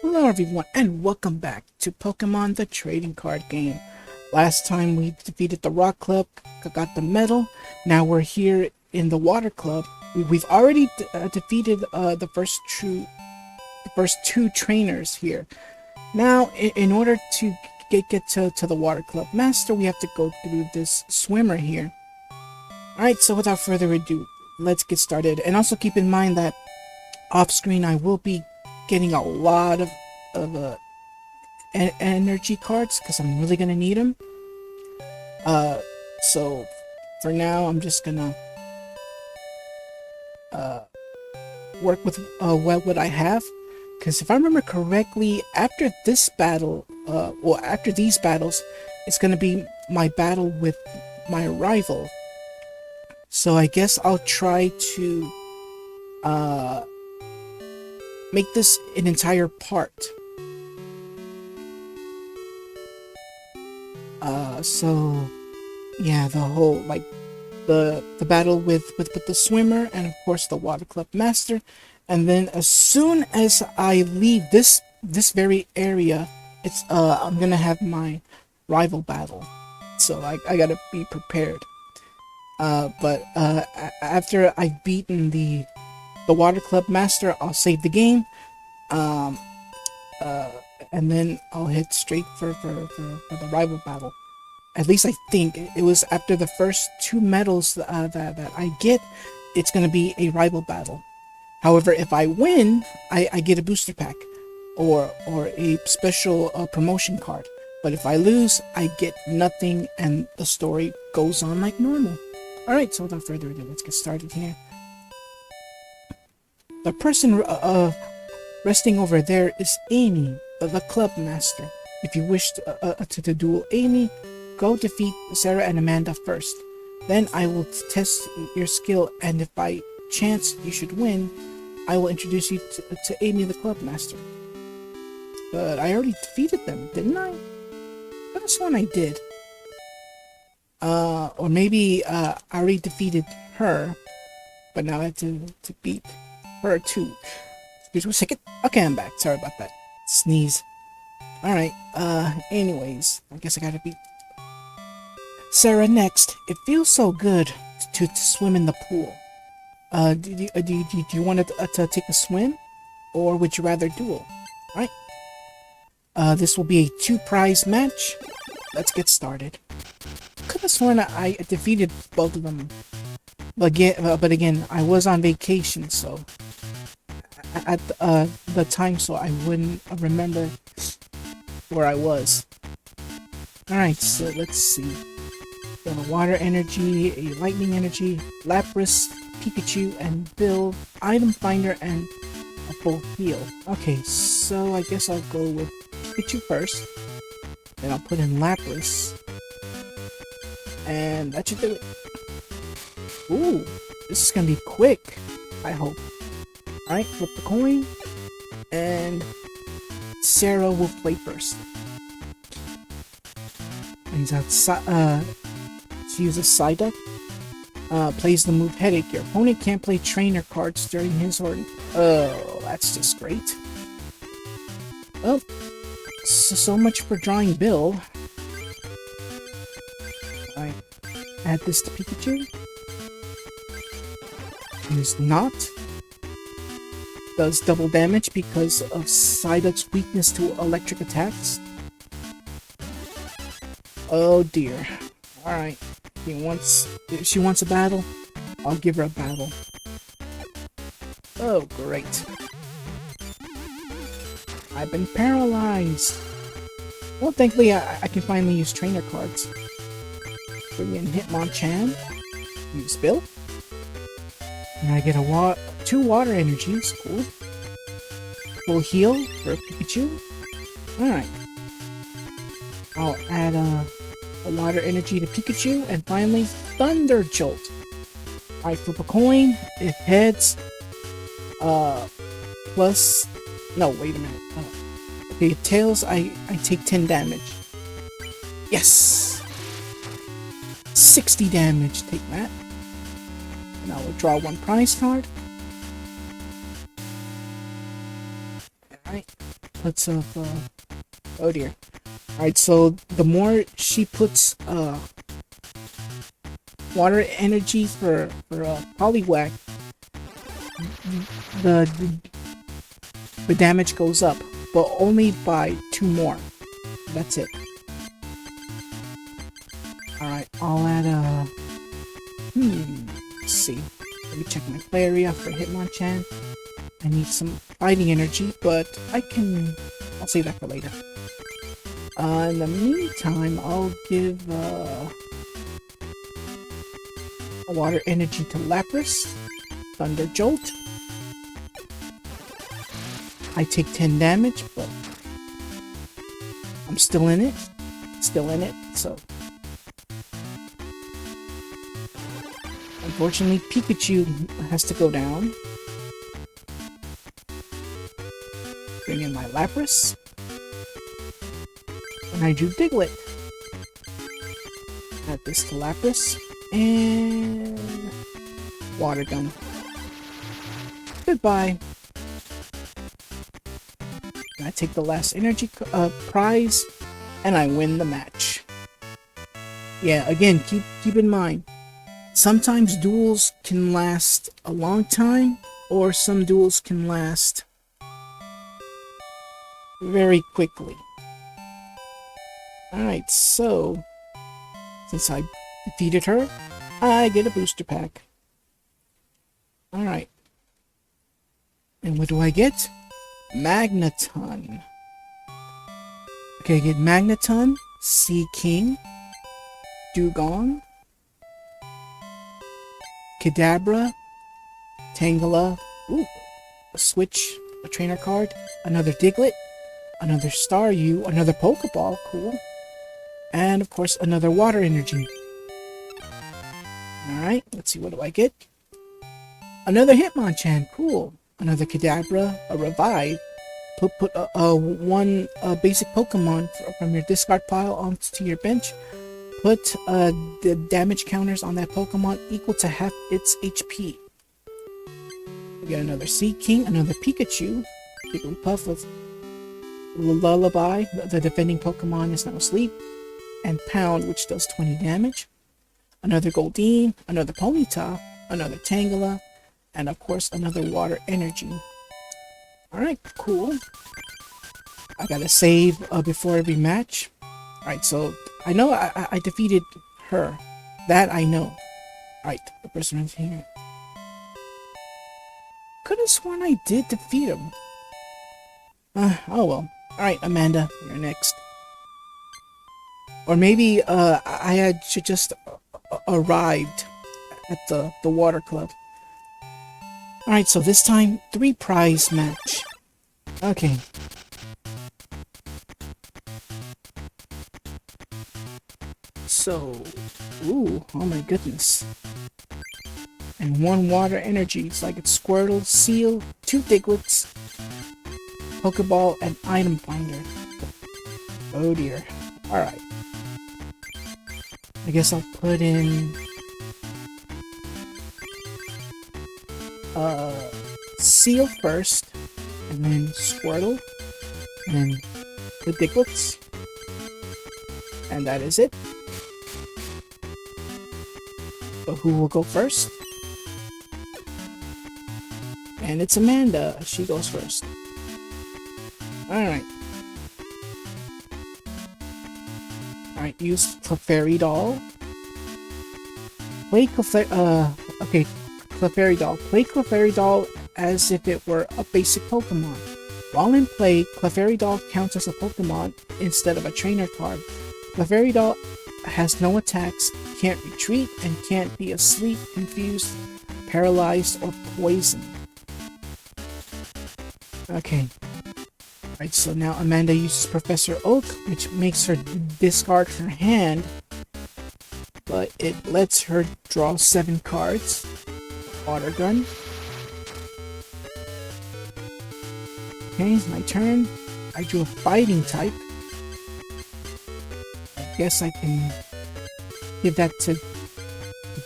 Hello everyone and welcome back to Pokemon the Trading Card Game. Last time we defeated the Rock Club, got the medal. Now we're here in the Water Club. We've already defeated the first two trainers here. Now in order to get to the Water Club Master, we have to go through this swimmer here. Alright, so without further ado, let's get started. And also keep in mind that off screen I will be getting a lot of energy cards because I'm really gonna need them. So for now I'm just gonna work with what I have, because if I remember correctly, after this battle, after these battles, it's gonna be my battle with my rival. So I guess I'll try to make this an entire part. So yeah, the whole the battle with the swimmer, and of course the Water Club Master. And then as soon as I leave this very area, it's I'm gonna have my rival battle. So I gotta be prepared. But after I've beaten the Water Club Master, I'll save the game, and then I'll head straight for the rival battle. At least I think it was after the first two medals that I get, it's gonna be a rival battle. However, if I win, I get a booster pack or a special promotion card. But if I lose, I get nothing, and the story goes on like normal. Alright, so without further ado, let's get started here. The person resting over there is Amy, the club master. If you wish to duel Amy, go defeat Sarah and Amanda first. Then I will test your skill, and if by chance you should win, I will introduce you to Amy, the club master. But I already defeated them, didn't I? I could have sworn I did. Or maybe I already defeated her, but now I have to beat her too. Excuse me a second. Okay, I'm back. Sorry about that. Sneeze. Alright, anyways, I guess I gotta beat Sarah next. It feels so good to swim in the pool. Do you want to take a swim? Or would you rather duel? Alright. This will be a 2-prize match. Let's get started. Could have sworn I defeated both of them. But again, I was on vacation, so at the time, so I wouldn't remember where I was. Alright, so let's see. Got a water energy, a lightning energy, Lapras, Pikachu, and Bill, item finder, and a full heal. Okay, so I guess I'll go with Pikachu first. Then I'll put in Lapras. And that should do it. Ooh, this is gonna be quick, I hope. Alright, flip the coin. And Sarah will play first. Brings out she uses Psyduck. Plays the move Headache. Your opponent can't play trainer cards during his or... Oh, that's just great. Oh, so much for drawing Bill. I add this to Pikachu. Use not. Does double damage because of Psyduck's weakness to electric attacks. Oh dear. Alright. If she wants a battle, I'll give her a battle. Oh, great. I've been paralyzed. Well, thankfully, I can finally use trainer cards. Bring in Hitmonchan. Use Bill. And I get a 2 water energies. Cool. Full heal for Pikachu. Alright. I'll add a water energy to Pikachu, and finally Thunder Jolt. I flip a coin. If heads, plus, no, wait a minute. Okay, if tails, I take 10 damage. Yes, 60 damage. Take that, and I will draw 1 prize card. Alright. puts of, oh dear. Alright, so the more she puts, water energy for Poliwag, the, the damage goes up, but only by 2 more. That's it. Alright, I'll add, let's see. Let me check my play area for Hitmonchan. I need some fighting energy, but I'll save that for later. In the meantime, I'll give, a water energy to Lapras. Thunder Jolt. I take 10 damage, but I'm still in it. So unfortunately, Pikachu has to go down. Bring in my Lapras. And I do Diglett. Add this to Lapras. And Water Gun. Goodbye. I take the last energy prize, and I win the match. Yeah, again, keep in mind, sometimes duels can last a long time, or some duels can last very quickly. Alright, so since I defeated her, I get a booster pack. Alright. And what do I get? Magneton. Okay, I get Magneton, Sea King, Dugong, Kadabra, Tangela, ooh, a switch, a trainer card, another Diglett, another Staryu, another Pokeball, cool, and of course another water energy. Alright, let's see, what do I get? Another Hitmonchan, cool. Another Kadabra, a Revive. Put one basic Pokemon from your discard pile onto your bench. Put the damage counters on that Pokemon equal to half its HP. We get another Sea King, another Pikachu, Jigglypuff with Lullaby, the defending Pokemon is now asleep, and Pound, which does 20 damage. Another Goldeen, another Ponyta, another Tangela, and of course another water energy. Alright, cool. I gotta save before every match. Alright, so I know I defeated her. That I know. Alright, the person right here. Could have sworn I did defeat him. Oh well. Alright, Amanda, you're next. Or maybe I had just arrived at the water club. Alright, so this time, 3 prize match. Okay. So, ooh, oh my goodness. And 1 water energy, it's like it's Squirtle, Seal, 2 Digletts, Pokeball, and Item Finder. Oh dear. Alright. I guess I'll put in Seal first, and then Squirtle, and then the Digletts, and that is it. So who will go first? And it's Amanda. She goes first. Alright. Alright, use Clefairy Doll. Play Clefairy Doll. Play Clefairy Doll as if it were a basic Pokemon. While in play, Clefairy Doll counts as a Pokemon instead of a trainer card. Clefairy Doll has no attacks, can't retreat, and can't be asleep, confused, paralyzed, or poisoned. Okay. Alright, so now Amanda uses Professor Oak, which makes her discard her hand, but it lets her draw 7 cards. Water Gun. Okay, it's my turn. I drew a fighting type. I guess I can give that to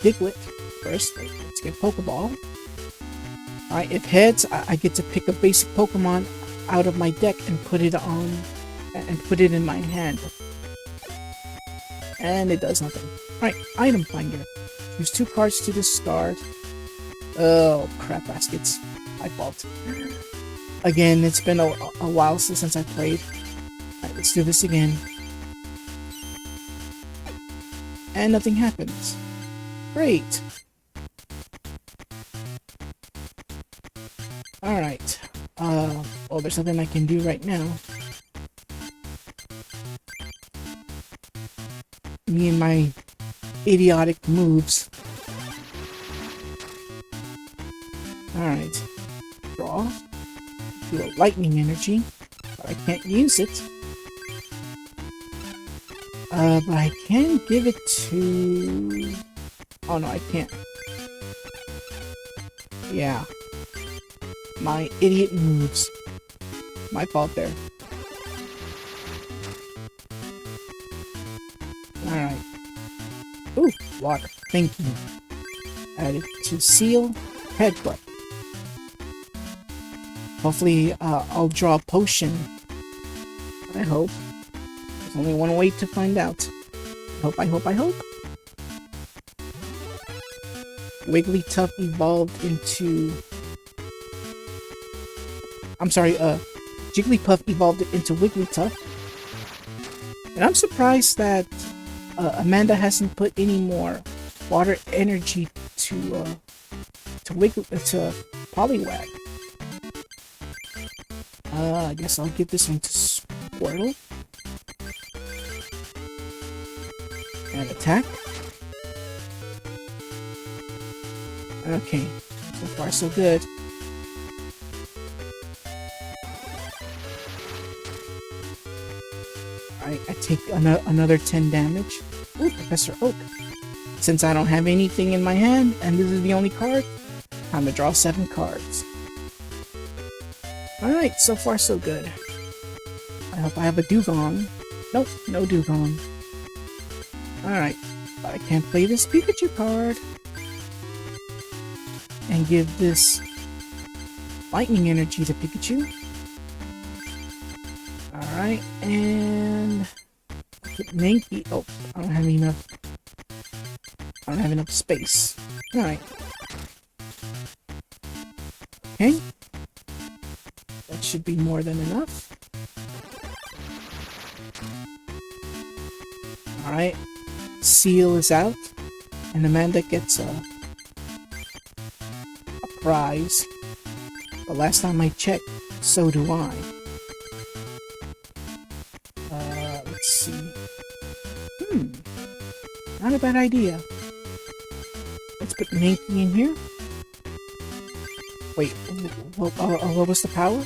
Diglett first. Let's get Pokeball. Alright, if heads, I get to pick a basic Pokemon out of my deck and put it on, and put it in my hand. And it does nothing. Alright, item finder. Choose 2 cards to discard. Oh, crap baskets. My fault. Again, it's been a while since I played. Alright, let's do this again. And nothing happens. Great. Alright. Well, there's nothing I can do right now. Me and my idiotic moves. Alright. Draw. Do a lightning energy. But I can't use it. But I can give it to... Oh no, I can't. Yeah. My idiot moves. My fault there. Alright. Ooh, water. Thank you. Add it to seal. Headbutt. Hopefully, I'll draw a potion. I hope. There's only one way to find out. I hope. Wigglytuff evolved into... I'm sorry, Jigglypuff evolved into Wigglytuff. And I'm surprised that Amanda hasn't put any more water energy to Poliwag. I guess I'll give this one to Squirtle. And attack. Okay, so far so good. I take another 10 damage. Ooh, Professor Oak. Since I don't have anything in my hand, and this is the only card, time to draw 7 cards. Alright, so far so good. I hope I have a Dugong. Nope, no Dugong. Alright, but I can't play this Pikachu card. And give this lightning energy to Pikachu. Alright, and Mankey. Oh, I don't have enough. I don't have enough space. Alright. Okay. That should be more than enough. Alright. Seal is out. And Amanda gets a prize. The last time I checked, so do I. Let's see. Not a bad idea. Let's put Mankey in here. Wait, what was the power?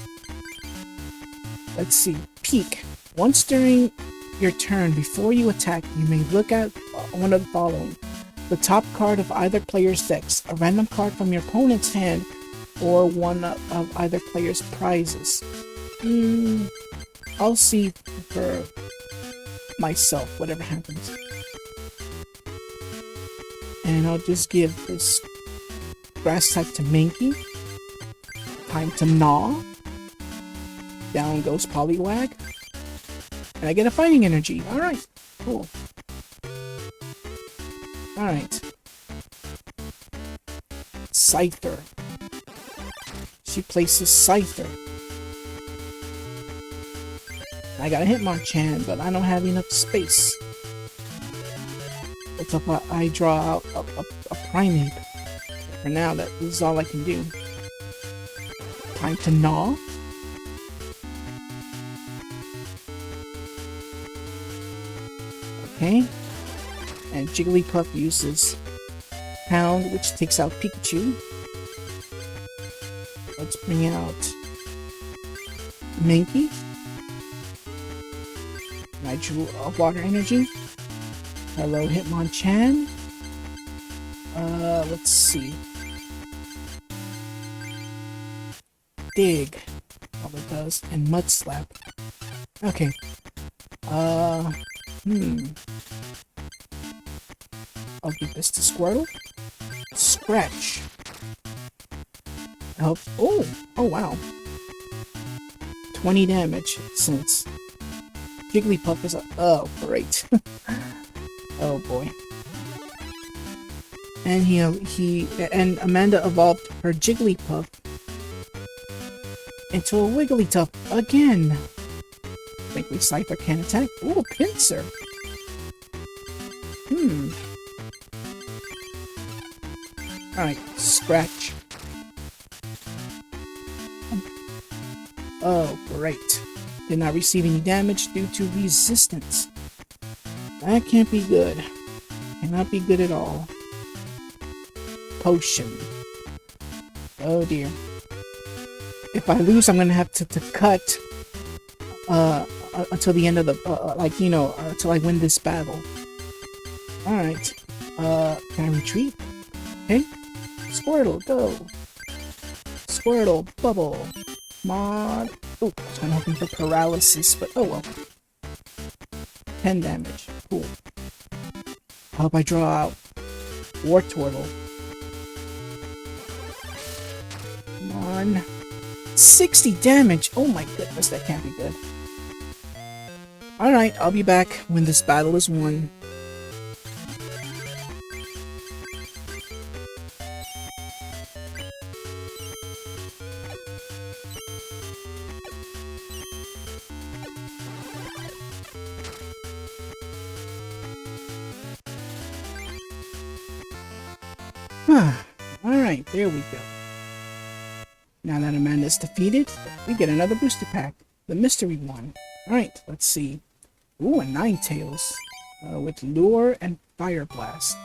Let's see. Peak. Once during your turn, before you attack, you may look at one of the following. The top card of either player's decks, a random card from your opponent's hand, or one of either player's prizes. I'll see for myself, whatever happens. And I'll just give this grass type to Mankey. Time to gnaw. Down goes Poliwag. And I get a fighting energy. Alright, cool. Alright. Scyther. She places Scyther. I got a Hitmonchan, but I don't have enough space. Let's hope I draw out a Primeape. For now, this is all I can do. Time to gnaw. Okay. And Jigglypuff uses Pound, which takes out Pikachu. Let's bring out Mankey. And I drew a water energy. Hello, Hitmonchan. Let's see. Dig. All it does. And Mud Slap. Okay. I'll give this to Squirtle. Scratch. Help. Oh wow. 20 damage since Jigglypuff is a... Oh, great. Oh boy. And and Amanda evolved her Jigglypuff into a Wigglytuff again. I think we Cypher can attack. Ooh, Pinsir. Alright, Scratch. Oh, great. Did not receive any damage due to resistance. That can't be good. Cannot be good at all. Potion. Oh dear. If I lose, I'm gonna have to cut until the end of the until I win this battle. Alright. Can I retreat? Okay. Squirtle, go! Squirtle, bubble. Mod. Oh, I was kind of hoping for paralysis, but oh well. 10 damage. Cool. I hope I draw out Wartortle. Come on. 60 damage! Oh my goodness, that can't be good. Alright, I'll be back when this battle is won. Alright, there we go. Now that Amanda's defeated, we get another booster pack. The mystery one. Alright, let's see. Ooh, a Ninetales. With Lure and Fire Blast.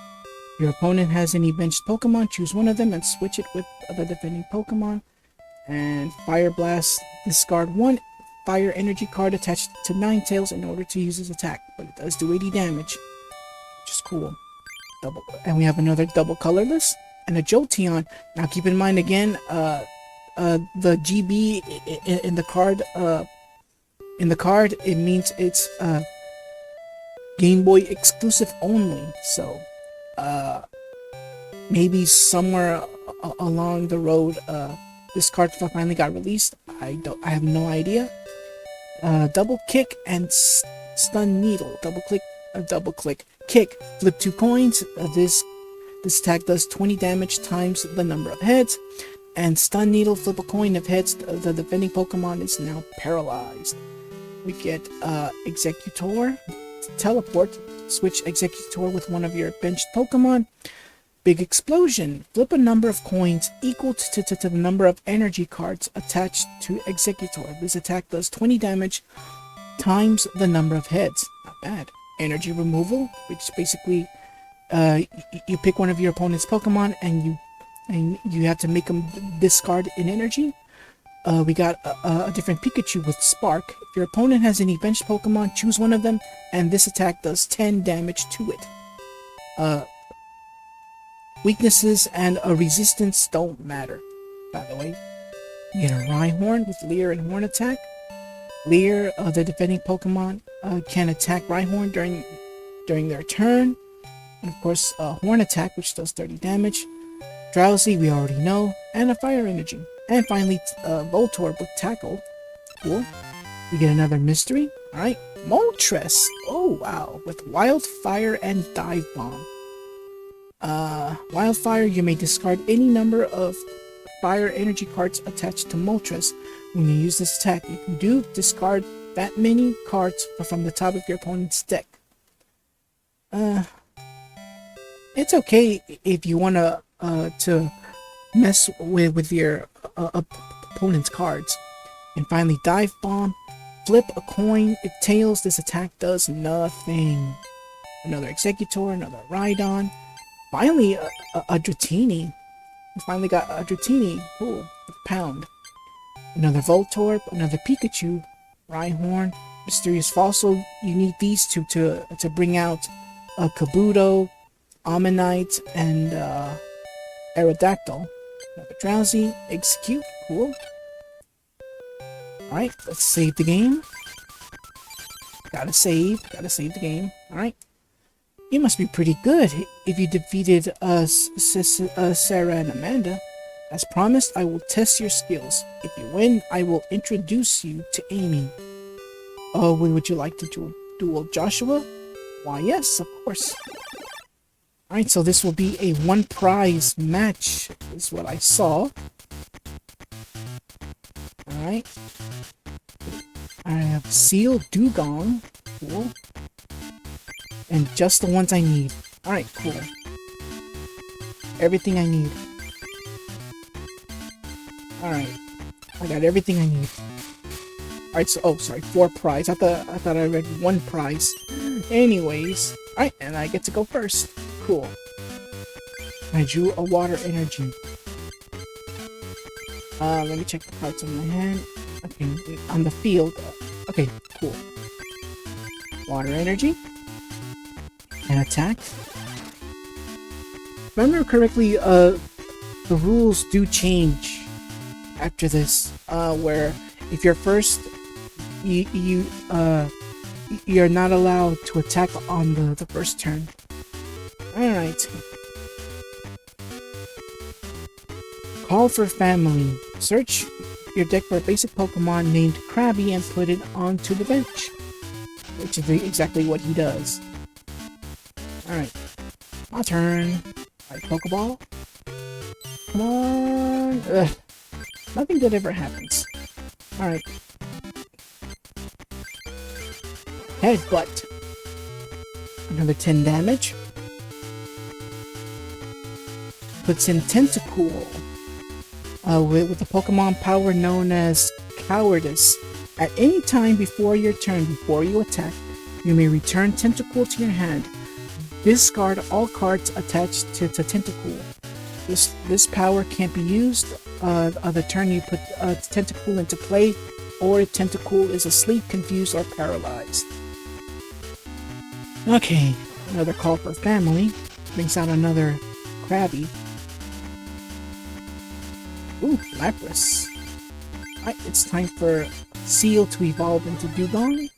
Your opponent has any benched Pokemon, choose one of them and switch it with the defending Pokemon. And Fire Blast, discard one Fire Energy card attached to Ninetales in order to use his attack. But it does do 80 damage, which is cool. And we have another double colorless and a Jolteon. Now keep in mind again, the GB in the card, it means it's Game Boy exclusive only. So maybe somewhere along the road, this card finally got released. I have no idea. Double kick and stun needle. Double click, kick. Flip 2 coins. This attack does 20 damage times the number of heads. And stun needle, flip a coin. If heads, the defending Pokemon is now paralyzed. We get Executor, teleport, switch Executor with one of your benched Pokemon. Big Explosion, flip a number of coins equal to the number of energy cards attached to Executor. This attack does 20 damage times the number of heads. Not bad. Energy Removal, which basically you pick one of your opponent's Pokemon and you have to make them discard in energy. We got a different Pikachu with Spark. If your opponent has any benched Pokemon, choose one of them, and this attack does 10 damage to it. Weaknesses and resistance don't matter, by the way. You get a Rhyhorn with Leer and Horn attack. Leer, the defending Pokemon, can attack Rhyhorn during their turn. And of course, Horn attack, which does 30 damage. Drowsy, we already know, and a Fire Energy. And finally, Voltorb with Tackle. Cool. We get another mystery. Alright, Moltres. Oh, wow. With Wildfire and Dive Bomb. Wildfire, you may discard any number of Fire Energy cards attached to Moltres. When you use this attack, you can discard that many cards from the top of your opponent's deck. It's okay if you want to mess with your opponent's cards. And finally, Dive Bomb. Flip a coin. If tails, this attack does nothing. Another Executor, another Rhydon. Finally, a Dratini. We finally got a Dratini. Cool. With Pound. Another Voltorb, another Pikachu, Rhyhorn, Mysterious Fossil. You need these two to bring out Kabuto, Ammonite, and Aerodactyl. Another Drowsy, Execute. Cool. Alright, let's save the game. Gotta save the game. Alright. You must be pretty good if you defeated Sarah and Amanda. As promised, I will test your skills. If you win, I will introduce you to Amy. Oh, would you like to duel Joshua? Why, yes, of course. Alright, so this will be a one prize match, is what I saw. Alright. I have Seal, Dugong. Cool. And just the ones I need. Alright, cool. Everything I need. Alright. I got everything I need. Alright, so, oh, sorry, 4 prize. I thought I read 1 prize. Anyways. Alright, and I get to go first. Cool. I drew a water energy. Let me check the cards on my hand. Okay, on the field. Okay, cool. Water energy. And attack. If I remember correctly, the rules do change after this. Where if you're first, you're not allowed to attack on the first turn. Alright. Call for family. Search your deck for a basic Pokemon named Krabby and put it onto the bench. Which is exactly what he does. Alright. My turn. Alright, Pokeball. Come on. Ugh. Nothing good ever happens. Alright. Headbutt. Another 10 damage. Puts in Tentacool. With the Pokemon power known as Cowardice. At any time before your turn, before you attack, you may return Tentacool to your hand. Discard all cards attached to Tentacool. This power can't be used on the turn you put Tentacool into play, or if Tentacool is asleep, confused, or paralyzed. Okay, another call for family. Brings out another Krabby. Ooh, Lapras. Alright, it's time for Seal to evolve into Dugong.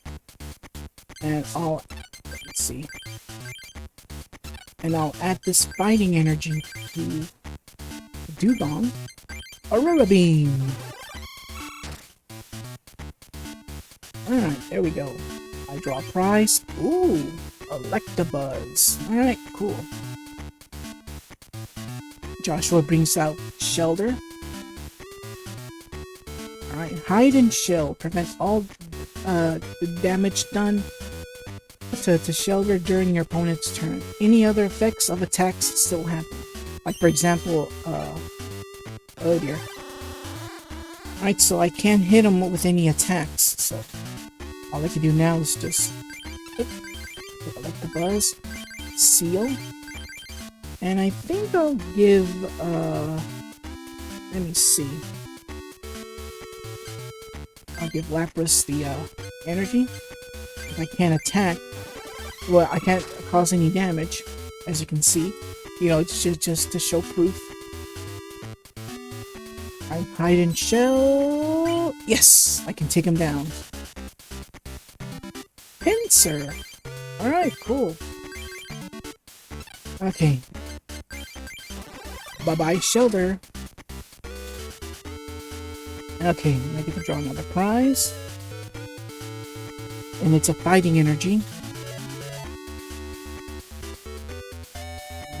And let's see. And I'll add this fighting energy to Dugong. Aurora Beam! Alright, there we go. I draw a prize. Ooh, Electabuzz. Alright, cool. Joshua brings out Shelter. Alright, Hide and Shell. Prevents all the damage done to Shelter during your opponent's turn. Any other effects of attacks still happen. Like, for example, oh dear. Alright, so I can't hit him with any attacks, so all I can do now is just Electabuzz, Seal, and I think I'll give, let me see. I'll give Lapras the, energy. If I can't attack, well, I can't cause any damage, as you can see. You know, it's just to show proof. I Hide and Shell. Yes, I can take him down. Pinsir. Alright, cool. Okay. Bye-bye, Shelter. Okay, I get to draw another prize. And it's a fighting energy.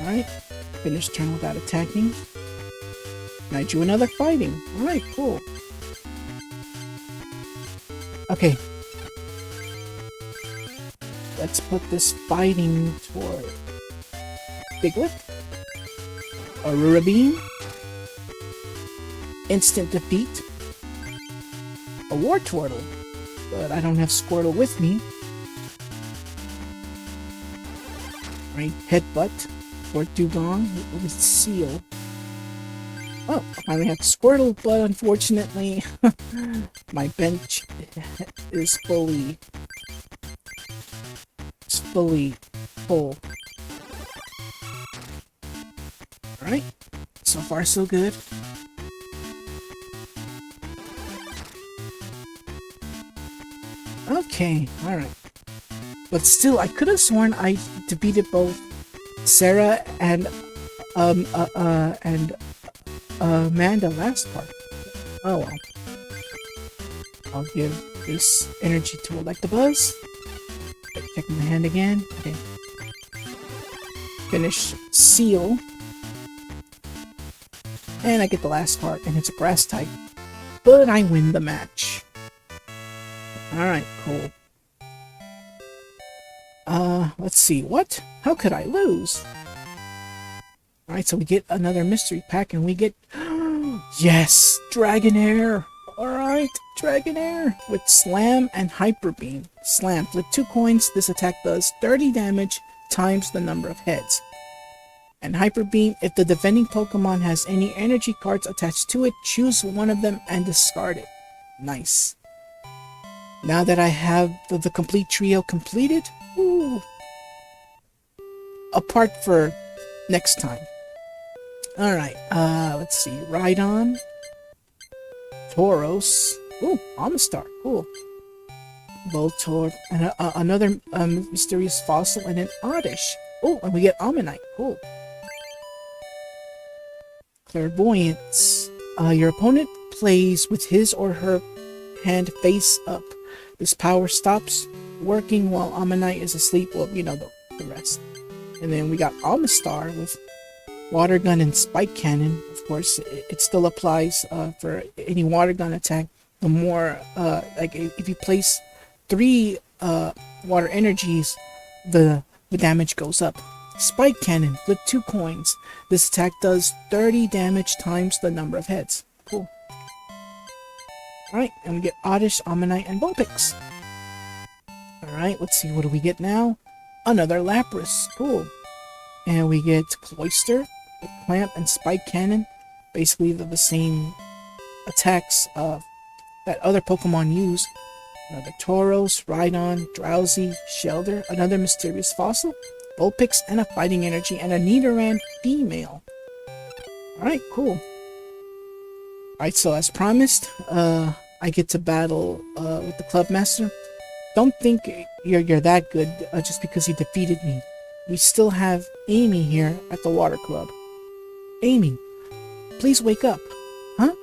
Alright. Finish turn without attacking. And I drew another fighting. Alright, cool. Okay. Let's put this fighting toward Diglett. Aurora Beam. Instant defeat. A Wartortle. But I don't have Squirtle with me. Right, Headbutt for Dugong with Seal. Oh, I finally have Squirtle, but unfortunately, my bench is fully full. Alright, so far so good. Okay, alright. But still, I could have sworn I defeated both Sarah and man, the last part. Oh well. I'll give this energy to Electabuzz. Check my hand again. Okay. Finish Seal. And I get the last part, and it's a grass type. But I win the match. Alright, cool. Let's see. What? How could I lose? Alright, so we get another mystery pack, and we get... yes! Dragonair! Alright, Dragonair! With Slam and Hyper Beam. Slam. Flip 2 coins. This attack does 30 damage times the number of heads. And Hyper Beam, if the defending Pokemon has any energy cards attached to it, choose one of them and discard it. Nice. Now that I have the complete trio completed, ooh, a part for next time. Alright, let's see. Rhydon, Tauros, ooh, Amistar, cool. Voltorb, and another mysterious fossil, and an Oddish. Oh, and we get Ammonite, cool. Clairvoyance. Your opponent plays with his or her hand face up. This power stops working while Ammonite is asleep. Well, you know the rest. And then we got Amistar with Water Gun and Spike Cannon. Of course, it still applies for any Water Gun attack. The more, like if you place 3 water energies, the damage goes up. Spike Cannon, flip 2 coins. This attack does 30 damage times the number of heads. Cool. Alright, and we get Oddish, Ammonite, and Vulpix. Alright, let's see, what do we get now? Another Lapras, cool. And we get Cloyster, with Clamp and Spike Cannon. Basically, they're the same attacks that other Pokemon use. Another Tauros, Rhydon, Drowsy, Shelder, another mysterious fossil, Vulpix, and a fighting energy, and a Nidoran female. Alright, cool. Alright, so as promised, I get to battle with the Club Master. Don't think you're that good just because you defeated me. We still have Amy here at the Water Club. Amy, please wake up. Huh?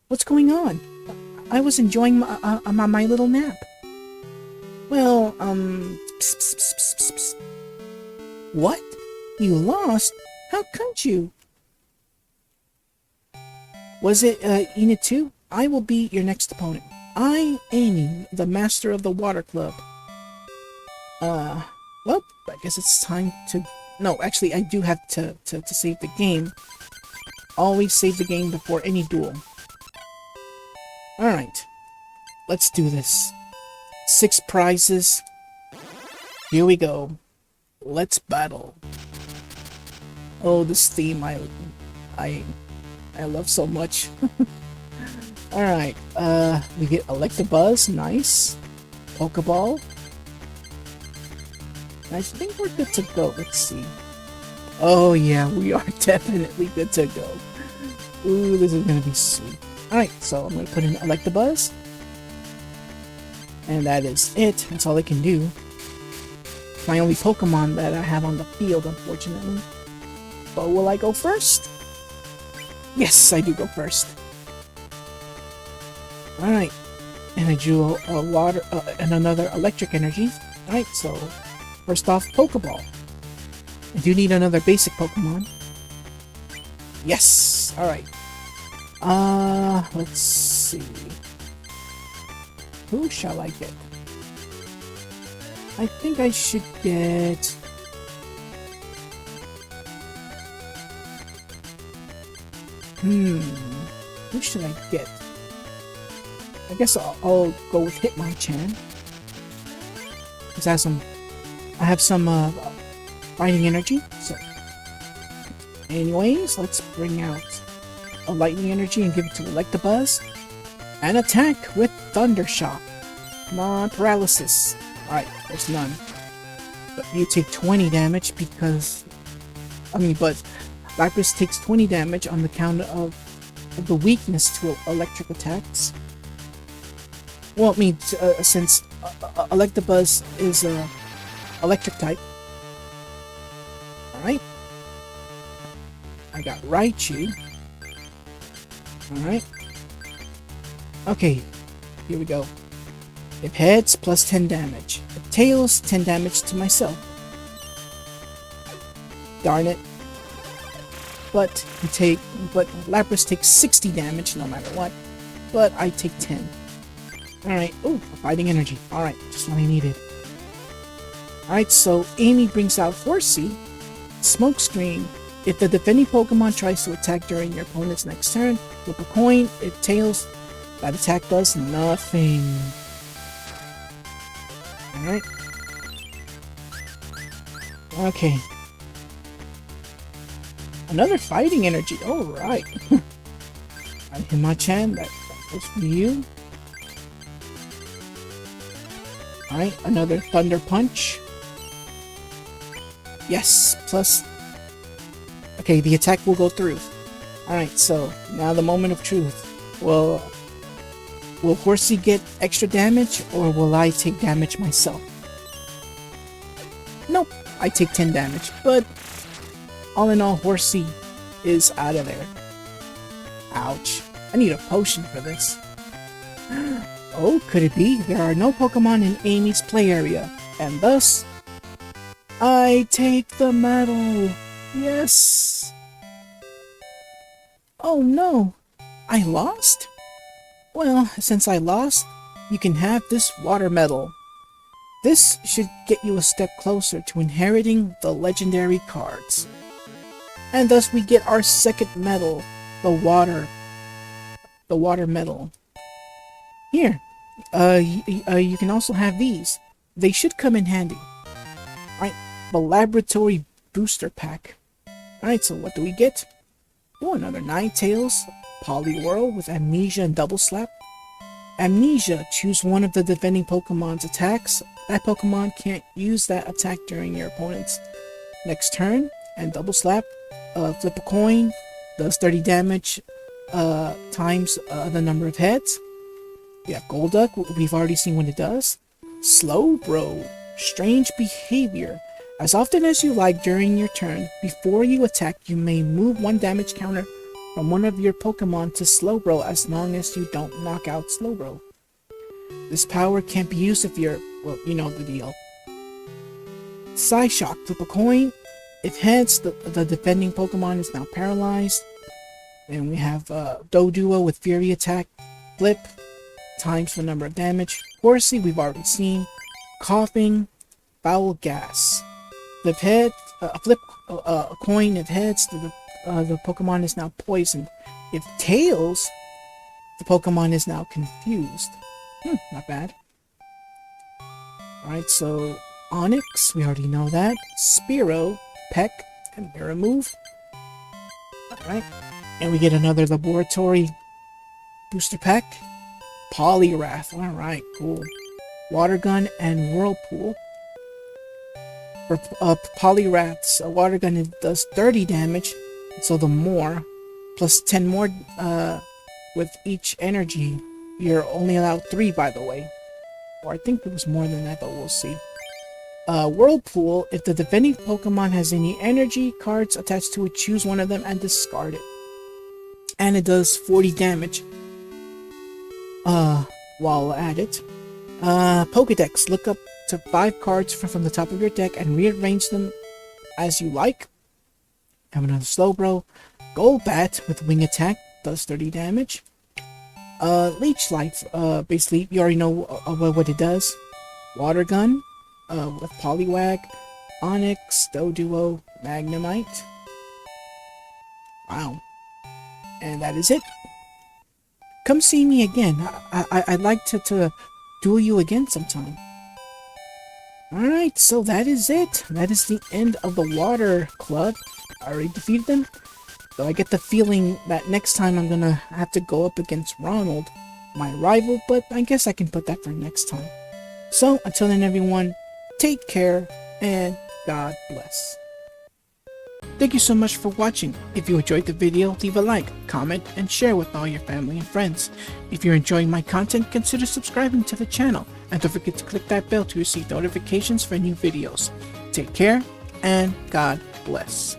What's going on? I was enjoying my little nap. Well, psst, psst, psst, psst, psst. What? You lost? How could you? Was it Enid too? I will be your next opponent. I, Amy, the master of the Water Club. Well, I guess it's time to... No, actually, I do have to save the game. Always save the game before any duel. Alright. Let's do this. 6 prizes. Here we go. Let's battle. Oh, this theme I love so much. Alright, we get Electabuzz, nice. Pokeball. I think we're good to go, let's see. Oh yeah, we are definitely good to go. Ooh, this is gonna be sweet. Alright, so I'm gonna put in Electabuzz. And that is it, that's all I can do. My only Pokemon that I have on the field, unfortunately. But will I go first? Yes, I do go first. Alright. And I drew a water and another electric energy. Alright, so first off, Pokeball. I do need another basic Pokemon. Yes! Alright. Let's see. Who shall I get? I think I should get... Who should I get? I guess I'll go with Hitmonchan. Because I have some fighting energy. So, anyways, let's bring out a lightning energy and give it to Electabuzz. And attack with Thunder Shock. Come on, paralysis. Alright, there's none. But you take 20 damage because... but Lapras takes 20 damage on the count of the weakness to electric attacks. Well, since Electabuzz is electric type. Alright. I got Raichu. Alright. Okay, here we go. If heads, plus 10 damage. If tails, 10 damage to myself. Darn it. But Lapras takes 60 damage no matter what. But I take 10. Alright, ooh, fighting energy. Alright, just what I needed. Alright, so Amy brings out Horsey. Smokescreen. If the defending Pokemon tries to attack during your opponent's next turn, flip a coin. If tails, that attack does nothing. Alright. Okay. Another fighting energy. Alright. Alright, Himachan, that goes for you. Alright, another Thunder Punch. Yes, plus... Okay, the attack will go through. Alright, so now the moment of truth. Will Horsey get extra damage, or will I take damage myself? Nope, I take 10 damage, but all in all, Horsey is out of there. Ouch. I need a potion for this. Oh, could it be? There are no Pokemon in Amy's play area, and thus, I take the medal. Yes! Oh no! I lost? Well, since I lost, you can have this water medal. This should get you a step closer to inheriting the legendary cards. And thus we get our second medal, the water medal. Here, you can also have these. They should come in handy. Alright, the Laboratory Booster Pack. Alright, so what do we get? Oh, another Ninetales, Poliwhirl with Amnesia and Double Slap. Amnesia, choose one of the defending Pokemon's attacks. That Pokemon can't use that attack during your opponent's next turn. And Double Slap, flip a coin, does 30 damage times the number of heads. We have Golduck, we've already seen what it does. Slowbro, strange behavior. As often as you like during your turn, before you attack, you may move one damage counter from one of your Pokemon to Slowbro as long as you don't knock out Slowbro. This power can't be used if you're, well, you know the deal. Psyshock, flip a coin. If heads, the defending Pokemon is now paralyzed. Then we have Doduo with Fury Attack, flip, times the number of damage. Horsey, we've already seen. Coughing, Foul Gas. Flip head, flip a coin. If heads, the Pokemon is now poisoned. If tails, the Pokemon is now confused. Not bad. Alright, so Onyx, we already know that. Spearow, Peck, and Mirror Move. Alright, and we get another Laboratory Booster Pack. Poliwrath, alright, cool. Water Gun and Whirlpool. For Poliwrath's Water Gun, it does 30 damage, so the more, plus 10 more with each energy. You're only allowed 3, by the way. Or I think it was more than that, but we'll see. Whirlpool, if the defending Pokemon has any energy cards attached to it, choose one of them and discard it. And it does 40 damage while at it. Pokedex, look up to 5 cards from the top of your deck and rearrange them as you like. Have another Slowbro. Golbat with Wing Attack, does 30 damage. Leech Life, basically, you already know what it does. Water Gun, with Poliwag, Onyx, Doduo, Magnemite. Wow. And that is it. Come see me again. I'd like to duel you again sometime. Alright, so that is it. That is the end of the Water Club. I already defeated them. So I get the feeling that next time I'm gonna have to go up against Ronald, my rival, but I guess I can put that for next time. So, until then everyone, take care, and God bless. Thank you so much for watching. If you enjoyed the video, leave a like, comment, and share with all your family and friends. If you're enjoying my content, consider subscribing to the channel, and don't forget to click that bell to receive notifications for new videos. Take care, and God bless.